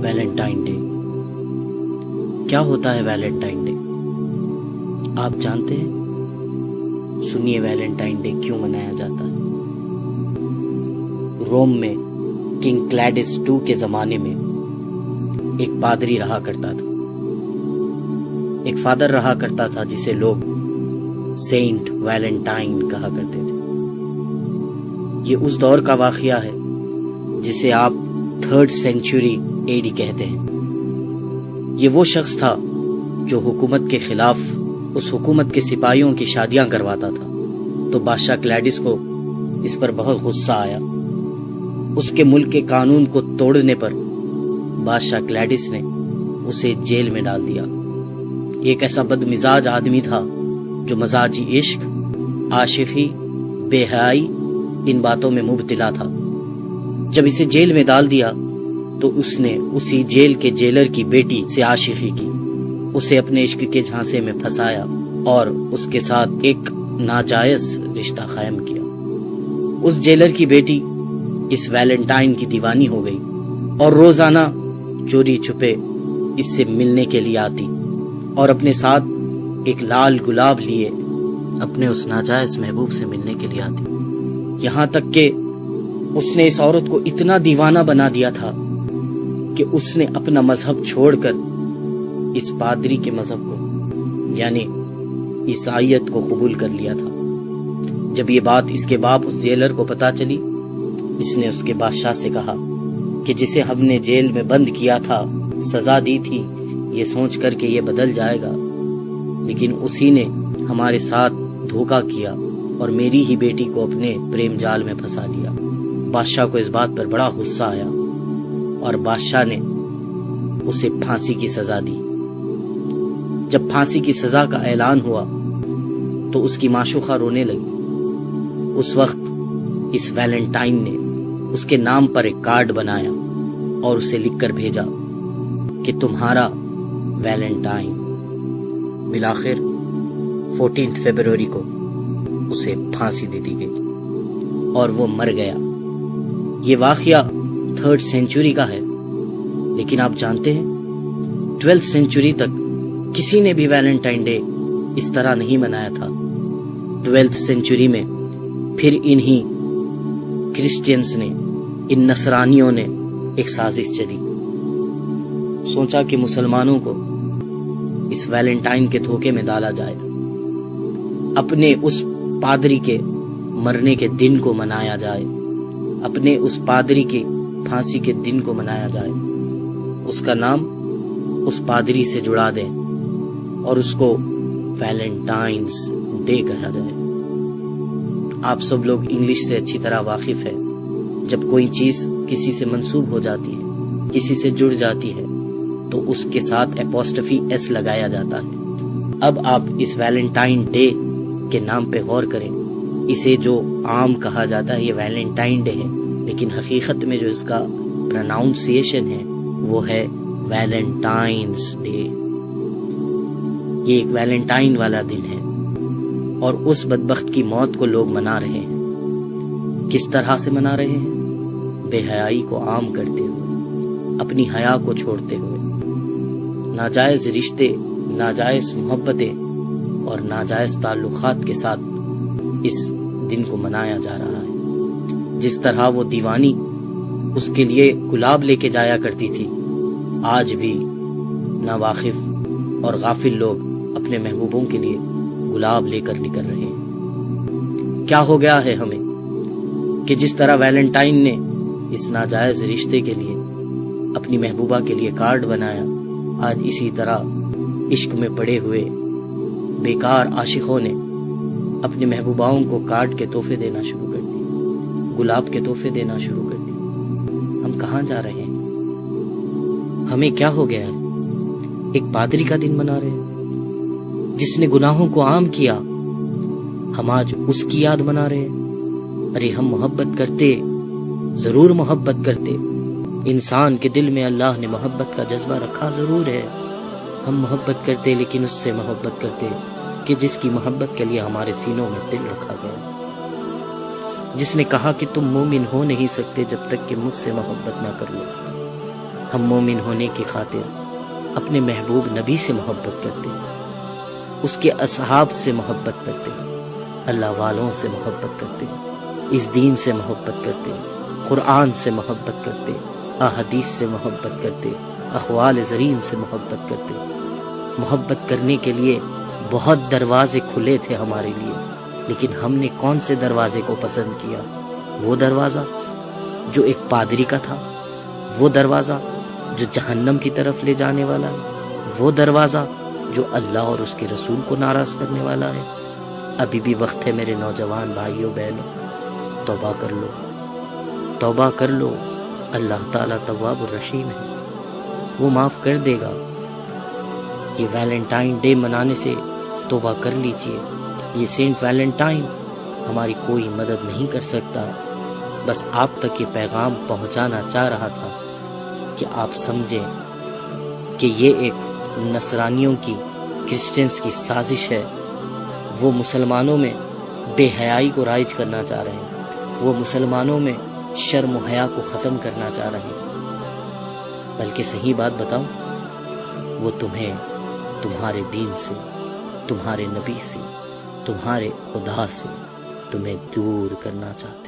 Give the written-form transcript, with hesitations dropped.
Valentine day کیا ہوتا ہے؟ ویلنٹائن ڈے آپ جانتے ہیں؟ سنیے ویلنٹائن ڈے کیوں منایا جاتا ہے۔ روم میں کنگ کلیڈس II کے زمانے میں ایک پادری رہا کرتا تھا، ایک فادر رہا کرتا تھا جسے لوگ سینٹ ویلنٹائن کہا کرتے تھے۔ یہ اس دور کا واقعہ ہے جسے آپ 3rd سینچری AD کہتے ہیں۔ یہ وہ شخص تھا جو حکومت کے خلاف اس حکومت کے سپاہیوں کی شادیاں کرواتا تھا، تو بادشاہ کلیڈس کو اس پر بہت غصہ آیا۔ اس کے ملک کے قانون کو توڑنے پر بادشاہ کلیڈس نے اسے جیل میں ڈال دیا۔ ایک ایسا بد مزاج آدمی تھا جو مزاجی عشق، عاشقی، بے حیائی ان باتوں میں مبتلا تھا۔ جب اسے جیل میں ڈال دیا تو اس نے اسی جیل کے جیلر کی بیٹی سے عاشقی کی، اسے اپنے عشق کے جھانسے میں پھنسایا اور اس کے ساتھ ایک ناجائز رشتہ قائم کیا۔ اس جیلر کی بیٹی اس ویلنٹائن کی دیوانی ہو گئی اور روزانہ چوری چھپے اس سے ملنے کے لیے آتی اور اپنے ساتھ ایک لال گلاب لیے اپنے اس ناجائز محبوب سے ملنے کے لیے آتی، یہاں تک کہ اس نے اس عورت کو اتنا دیوانہ بنا دیا تھا کہ اس نے اپنا مذہب چھوڑ کر اس پادری کے مذہب کو یعنی عیسائیت کو قبول کر لیا تھا۔ جب یہ بات اس کے باپ اس جیلر کو پتہ چلی، اس نے اس کے بادشاہ سے کہا کہ جسے ہم نے جیل میں بند کیا تھا، سزا دی تھی، یہ سوچ کر کہ یہ بدل جائے گا، لیکن اسی نے ہمارے ساتھ دھوکہ کیا اور میری ہی بیٹی کو اپنے پریم جال میں پھنسا لیا۔ بادشاہ کو اس بات پر بڑا غصہ آیا اور بادشاہ نے اسے پھانسی کی سزا دی۔ جب پھانسی کی سزا کا اعلان ہوا تو اس کی معشوقہ رونے لگی۔ اس وقت اس ویلنٹائن نے اس کے نام پر ایک کارڈ بنایا اور اسے لکھ کر بھیجا کہ تمہارا ویلنٹائن۔ بالآخر 14 فروری کو اسے پھانسی دے دی گئی اور وہ مر گیا۔ یہ واقعہ 3rd سینچری کا ہے، لیکن آپ جانتے ہیں 12th سینچری تک کسی نے بھی ویلنٹائن ڈے اس طرح نہیں منایا تھا۔ 12th سینچری میں پھر انہی کرسچینز نے، ان نصرانیوں نے ایک سازش چلی، سوچا کہ مسلمانوں کو اس ویلنٹائن کے دھوکے میں ڈالا جائے، اپنے اس پادری کے مرنے کے دن کو منایا جائے، اپنے اس پادری کی پھانسی کے دن کو منایا جائے، اس کا نام اس پادری سے جڑا دیں اور اس کو ویلنٹائنز ڈے کہا جائے۔ آپ سب لوگ انگلش سے اچھی طرح واقف ہیں۔ جب کوئی چیز کسی سے منسوب ہو جاتی ہے، کسی سے جڑ جاتی ہے، تو اس کے ساتھ اپوسٹفی ایس لگایا جاتا ہے۔ اب آپ اس ویلنٹائن ڈے کے نام پہ غور کریں۔ اسے جو عام کہا جاتا ہے یہ ویلنٹائن ڈے ہے، لیکن حقیقت میں جو اس کا پروناؤنسیشن ہے وہ ہے ویلنٹائنز ڈے۔ یہ ایک ویلنٹائن والا دن ہے اور اس بدبخت کی موت کو لوگ منا رہے ہیں۔ کس طرح سے منا رہے ہیں؟ بے حیائی کو عام کرتے ہوئے، اپنی حیا کو چھوڑتے ہوئے، ناجائز رشتے، ناجائز محبتیں اور ناجائز تعلقات کے ساتھ اس دن کو منایا جا رہا ہے۔ جس طرح وہ دیوانی اس کے لیے گلاب لے کے جایا کرتی تھی، آج بھی ناواقف اور غافل لوگ اپنے محبوبوں کے لیے گلاب لے کر نکل رہے ہیں۔ کیا ہو گیا ہے ہمیں کہ جس طرح ویلنٹائن نے اس ناجائز رشتے کے لیے اپنی محبوبہ کے لیے کارڈ بنایا، آج اسی طرح عشق میں پڑے ہوئے بیکار عاشقوں نے اپنی محبوباؤں کو کارڈ کے تحفے دینا شروع کر دیے، گلاب کے تحفے دینا شروع کر دیے۔ ہم کہاں جا رہے ہیں؟ ہمیں کیا ہو گیا ہے؟ ایک پادری کا دن منا رہے ہیں جس نے گناہوں کو عام کیا، ہم آج اس کی یاد منا رہے ہیں۔ ارے ہم محبت کرتے، ضرور محبت کرتے، انسان کے دل میں اللہ نے محبت کا جذبہ رکھا ضرور ہے، ہم محبت کرتے لیکن اس سے محبت کرتے کہ جس کی محبت کے لیے ہمارے سینوں میں دل رکھا گیا، جس نے کہا کہ تم مومن ہو نہیں سکتے جب تک کہ مجھ سے محبت نہ کر لو۔ ہم مومن ہونے کی خاطر اپنے محبوب نبی سے محبت کرتے، اس کے اصحاب سے محبت کرتے، اللہ والوں سے محبت کرتے، اس دین سے محبت کرتے، قرآن سے محبت کرتے، احادیث سے محبت کرتے، اقوال زرین سے محبت کرتے۔ محبت کرنے کے لیے بہت دروازے کھلے تھے ہمارے لیے، لیکن ہم نے کون سے دروازے کو پسند کیا؟ وہ دروازہ جو ایک پادری کا تھا، وہ دروازہ جو جہنم کی طرف لے جانے والا ہے، وہ دروازہ جو اللہ اور اس کے رسول کو ناراض کرنے والا ہے۔ ابھی بھی وقت ہے میرے نوجوان بھائیوں بہنوں، توبہ کر لو، توبہ کر لو۔ اللہ تعالیٰ تواب الرحیم ہے، وہ معاف کر دے گا۔ یہ ویلنٹائن ڈے منانے سے توبہ کر لیجئے۔ یہ سینٹ ویلنٹائن ہماری کوئی مدد نہیں کر سکتا، بس آپ تک یہ پیغام پہنچانا چاہ رہا تھا کہ آپ سمجھیں کہ یہ ایک نصرانیوں کی، کرسچنز کی سازش ہے۔ وہ مسلمانوں میں بے حیائی کو رائج کرنا چاہ رہے ہیں، وہ مسلمانوں میں شرم و حیا کو ختم کرنا چاہ رہے ہیں۔ بلکہ صحیح بات بتاؤں، وہ تمہیں تمہارے دین سے، تمہارے نبی سے، تمہارے خدا سے تمہیں دور کرنا چاہتے ہیں۔